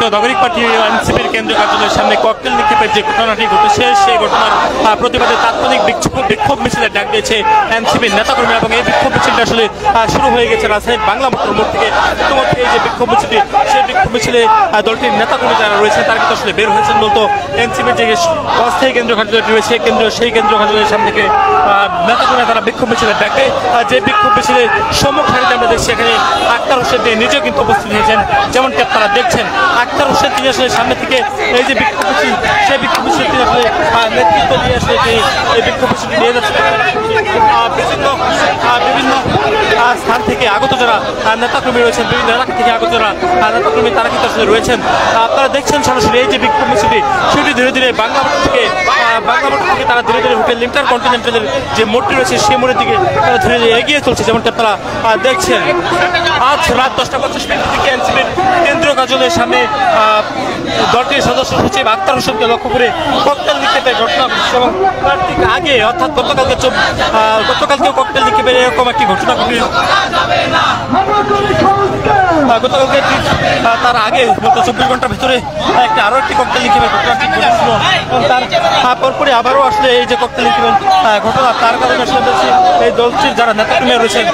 জাতীয় নাগরিক পার্টি এনসিপির কেন্দ্রীয় কার্যালয়ের সামনে ককটেল নিক্ষেপের যে ঘটনাটি ঘটেছে সেই ঘটনার প্রতিবাদে তাৎক্ষণিক বিক্ষোভ মিছিলের ডাক দিয়েছে এনসিপির নেতাকর্মী এবং এই বিক্ষোভ মিছিলটা আসলে শুরু হয়ে গেছে রাজধানীর বাংলা মোটর মোড় থেকে। ইতিমধ্যে এই যে বিক্ষোভ মিছিলটি সেই বিক্ষোভ মিছিলে দলটির নেতাকর্মী যারা রয়েছেন তারা কিন্তু আসলে বের হয়েছেন মূলত এনসিপির যে অস্থায়ী কেন্দ্রীয় কার্যালয়টি রয়েছে সেই কেন্দ্রীয় কার্যালয়ের সামনে থেকে নেতাকর্মীরা তারা বিক্ষোভ মিছিলের ডাকে যে বিক্ষোভ মিছিলের সম্মুখ সারিতে আমরা দেখছি এখানে আক্তার হোসেন নিজেও কিন্তু উপস্থিত হয়েছেন। যেমনটি আপনারা দেখছেন আক্তার হোসেন তিনি আসলে সামনে থেকে এই যে বিক্ষোভ মিছিল সেই বিক্ষোভ মিছিল তিনি আসলে নেতৃত্ব দিয়ে আসলে তিনি এই বিক্ষোভ মিছিলটি নিয়ে যাচ্ছেন। বিভিন্ন স্থান থেকে আগত যারা নেতাকর্মী রয়েছেন, বিভিন্ন এলাকা থেকে আগত যারা নেতাকর্মী তারা কিন্তু আসলে রয়েছেন। আপনারা দেখছেন সরাসরি এই যে বিক্ষোভ মিছিলটি সেটি ধীরে ধীরে বাংলা মোটর থেকে তারা ধীরে ধীরে হোটেল ইন্টারকন্টিনেন্টালের যে মোড়টি রয়েছে সেই মোড়ের দিকে তারা ধীরে ধীরে এগিয়ে চলছে। যেমনটি আপনারা দেখছেন আজ রাত 10:25 থেকে এনসিপির কেন্দ্রীয় কার্যালয়ের সামনে দলটির সদস্য সচিব আক্তার হোসেনকে লক্ষ্য করে ককটেল নিক্ষেপের ঘটনা ঘটেছে এবং তার ঠিক আগে অর্থাৎ গতকালকেও ককটেল নিক্ষেপের এরকম একটি ঘটনা ঘটে। গতকালকে তার আগে গত 24 ঘন্টার ভিতরে আরো একটি ককটেল নিক্ষেপের ঘটনাটি ঘটেছিল এবং তার পরপরই আবারও আসলে এই যে ককটেল নিক্ষেপের ঘটনা তার কারণে আসলে এই দলটির যারা নেতাকর্মী রয়েছেন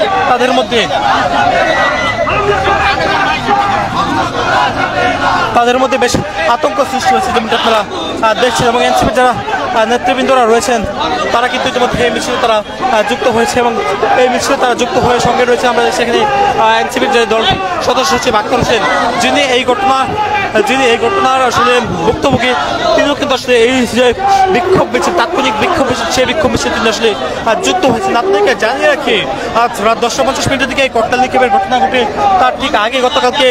তাদের মধ্যে বেশ আতঙ্ক সৃষ্টি হয়েছে যেমনটা আপনারা দেখছেন। এবং এনসিপির যারা নেতৃবৃন্দরা রয়েছেন তারা কিন্তু ইতিমধ্যে এই মিছিলে তারা যুক্ত হয়েছে এবং এই মিছিলে তারা যুক্ত হয়ে সঙ্গে রয়েছে আমরা সেখানে এনসিপির যে দল সদস্য সচিব আক্তার হোসেন যিনি এই ঘটনার আসলে ভুক্তভোগী তিনিও কিন্তু আসলে এই যে বিক্ষোভ মিছিল তাৎক্ষণিক বিক্ষোভ মিছিল সেই বিক্ষোভ মিছিল তিনি আসলে যুক্ত হয়েছেন। আপনাদেরকে জানিয়ে রাখি আজ রাত 10:50 দিকে এই ককটেল নিক্ষেপের ঘটনা ঘটে। তার ঠিক আগে গতকালকে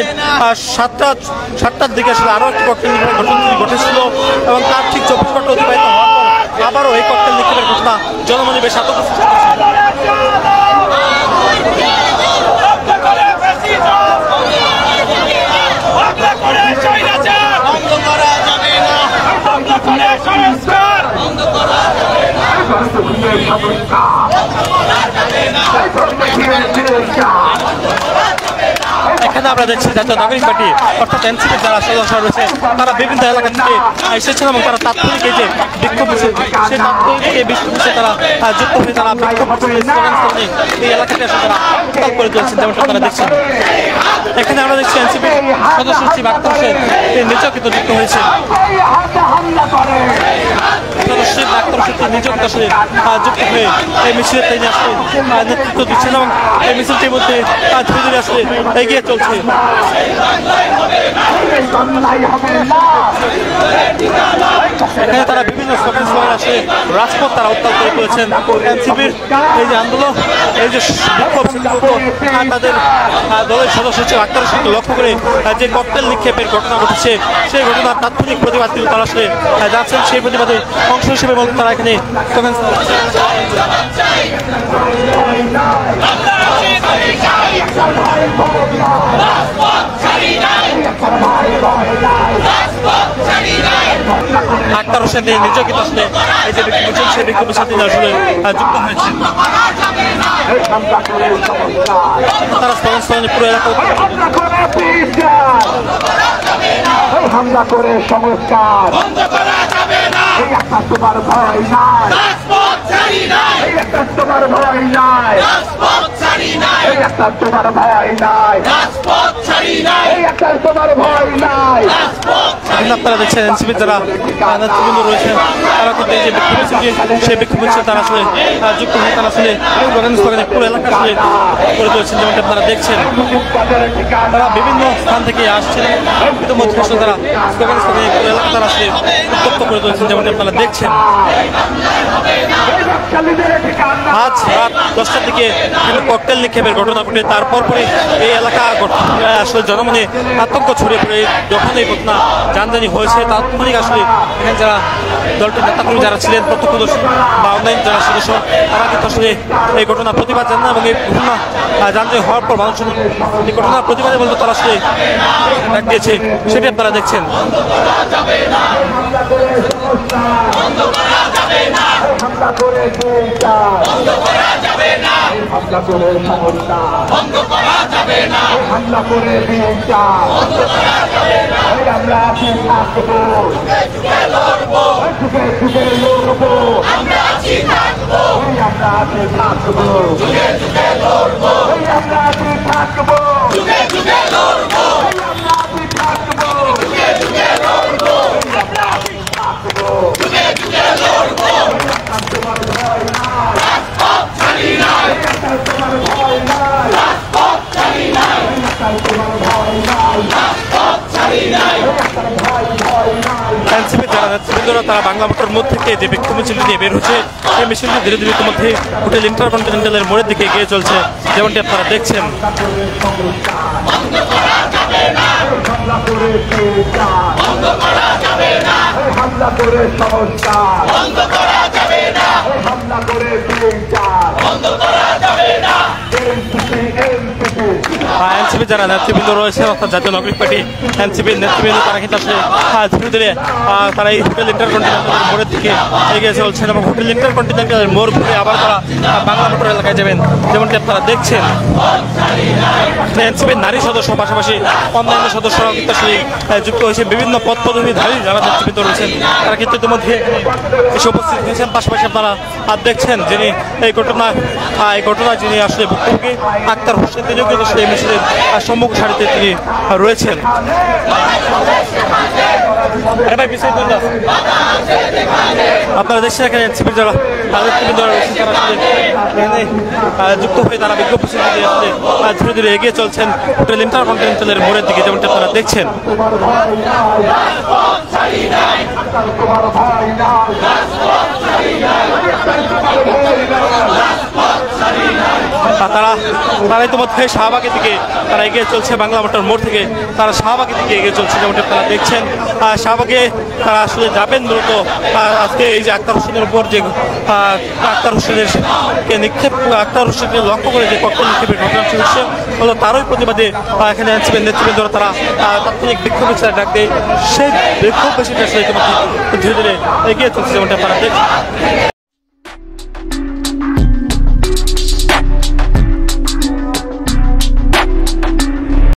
7টার দিকে আসলে আরও একটি ককটেল নিক্ষেপের ঘটনা ঘটেছিল এবং তার ঠিক 24 ঘন্টা অতিবাহিত হওয়ার পর আবারও এই ককটেল নিক্ষেপের ঘটনা জনমনে বেশ আতঙ্ক সৃষ্টি করেছে। এখানে আমরা দেখছি জাতীয় নাগরিক পার্টি অর্থাৎ এনসিপির যারা সদস্য রয়েছে তারা বিভিন্ন এলাকা থেকে এসেছেন এবং তারা তাৎক্ষণিক এই যে বিক্ষোভ মিছিল সেই তাৎক্ষণিক এই বিক্ষোভ মিছিল তারা যুক্ত হয়ে তারা বিক্ষোভ এই এলাকাতে আসলে তারা উত্তাল করে তুলছেন যেমনটা আপনারা দেখছেন। এখানে আমরা দেখছি এনসিপির সদস্য সচিব আক্তার হোসেন তিনি নিজেও কিন্তু যুক্ত হয়েছেন। নিজেও আসলে যুক্ত হয়ে এই মিছিলের তিনি আসলে নেতৃত্ব দিচ্ছেন এবং এই মিছিলটির মধ্যে ধীরে ধীরে আসলে এগিয়ে চলছে। এখানে তারা বিভিন্ন স্লোগান আসে রাজপথ তারা উত্তাল করে তুলেছেন। এনসিপির এই যে আন্দোলন এই যে বিক্ষোভ তাদের দলের সদস্য সচিব আক্তার হোসেনকে লক্ষ্য করে যে ককটেল নিক্ষেপের ঘটনা ঘটেছে সেই ঘটনার তাৎক্ষণিক প্রতিবাদ কিন্তু তারা আসলে যাচ্ছেন। সেই প্রতিবাদে অংশ হিসেবে বলতে তারা এখানে আক্তার হোসেন নিজেও কিন্তু আসলে এই যে বিক্ষোভ মিছিল সেই বিক্ষোভ মিছিল তিনি আসলে যুক্ত হয়েছেন। তারা স্লোগান পুরো এলাকা হামলা করে সংস্কার তোমার ভয় নাই, তোমার ভয় নাই, তোমার ভয় নাই, তোমার ভয় নাই। আপনারা দেখছেন এনসিপির যারা নেতৃবৃন্দ রয়েছেন তারা কিন্তু এই যে বিক্ষোভ মিছিল সেই বিক্ষোভ মিছিল তারা আসলে যুক্ত হয়ে তারা আসলে স্লোগানে পুরো এলাকা আসলে করে তুলেছেন যেমনটা আপনারা দেখছেন। তারা বিভিন্ন স্থান থেকে আসছেন ইতিমধ্যে আসলে তারা স্লোগানে পুরো এলাকা তারা আসলে উত্তপ্ত করে তুলেছেন যেমনটা আপনারা দেখছেন। আজ রাত 10টার দিকে ককটেল নিক্ষেপের ঘটনা ঘটে তারপর পরে এই এলাকা আসলে জনমনে আতঙ্ক ছড়িয়ে পড়ে যখন এই ঘটনা জানজানি হয়েছে তাৎক্ষণিক আসলে এখানে যারা দলটির নেতাকর্মী যারা ছিলেন প্রত্যক্ষদর্শী বা অনলাইন যারা সদস্য তারা কিন্তু আসলে এই ঘটনার প্রতিবাদ জানান এবং এই ঘটনা জানজানি হওয়ার পর মানুষ এই ঘটনার প্রতিবাদে বলতে তারা আসলে ডাক দিয়েছে সেটি আপনারা দেখছেন। হামলা করে বন্ধ করা যাবে না, হামলা করে সমস্যা বন্ধ করা যাবে না, হামলা করে বন্ধ করা যাবে না। আমরা আছি থাকবো, যুগে যুগে লড়বো, আমরা আছি থাকবো, আমরা আছি থাকবো, যুগে যুগে লড়বো, আমরা আছি থাকবো, যুগে যুগে লড়বো, আমরা আছি থাকবো, যুগে যুগে লড়বো, আমরা আছি থাকবো, যুগে যুগে লড়বো, তোমার ভয় নাই, রাজপথ ছাড়ি নাই, তোমার ভয় নাই, রাজপথ ছাড়ি নাই, তোমার ভয় নাই, রাজপথ ছাড়ি নাই, ভয় নাই। এনসিপি যারা নেতৃবৃন্দরা তারা বাংলা ভোটের মধ্যে থেকে যে বিক্ষোভ মিছিল নিয়ে বের হচ্ছে সেই মিছিলটি ধীরে ধীরে ইতিমধ্যে হোটেল ইন্টারকন্টিনেন্টালের মোড়ের দিকে এগিয়ে চলছে, যেমনটি আপনারা দেখছেন। হামলা করে সংস্কার বন্ধ করা যাবে না, হামলা করে বিচার বন্ধ করা যাবে না। এনসিপি যারা নেতৃবৃন্দ রয়েছে অর্থাৎ জাতীয় নাগরিক পার্টি এনসিপির নেতৃবৃন্দ তারা কিন্তু আসলে ধীরে ধীরে তারা এই হোটেল ইন্টারকন্টিনেন্টালের মোড়ের দিকে এগিয়ে চলছেন এবং হোটেল ইন্টারকন্টিনেন্টালের মোড় ঘুরে আবার তারা বাংলা মোটর এলাকায় যাবেন, যেমনটি আপনারা দেখছেন। এনসিপির নারী সদস্য পাশাপাশি অন্যান্য সদস্যরাও কিন্তু আসলে যুক্ত হয়েছে, বিভিন্ন পদ পদবীধারী যারা নেতৃবৃন্দ রয়েছেন তারা কিন্তু ইতিমধ্যে এসে উপস্থিত হয়েছেন। পাশাপাশি আপনারা দেখছেন যিনি এই ঘটনা যিনি আসলে ভুক্তভোগী আক্তার হোসেন, তিনিও কিন্তু আসলে এই মিছিলের সম্মুখ সারিতে তিনি রয়েছেন। আপনারা দেখছেন এখানে এনসিপির যারা নেতৃবৃন্দ রয়েছেন তারা আসলে যুক্ত হয়ে তারা বিক্ষোভ মিছিল ধীরে ধীরে এগিয়ে চলছেন হোটেল ইন্টারকন্টিনেন্টালের মোড়ের দিকে, যেমনটি আপনারা দেখছেন। তারা ইতিমধ্যে শাহবাগের দিকে তারা এগিয়ে চলছে, বাংলা মোটর মোড় থেকে তারা শাহবাগের দিকে এগিয়ে চলছে, যেমনটি আপনারা দেখছেন। শাহবাগে তারা আসলে যাবেন মূলত আজকে এই যে আক্তার হোসেনের উপর যে আক্তার হোসেনের আক্তার হোসেনকে লক্ষ্য করে যে ককটেল নিক্ষেপের ঘটনা চলছে হলো তারই প্রতিবাদে এখানে এনসিপির নেতৃবৃন্দরা তারা তাৎক্ষণিক বিক্ষোভ মিছিল ডাক দেয়। সেই বিক্ষোভ মিছিলটা আসলে ইতিমধ্যে ধীরে ধীরে এগিয়ে চলছে, যেমনটি আপনারা দেখছেন।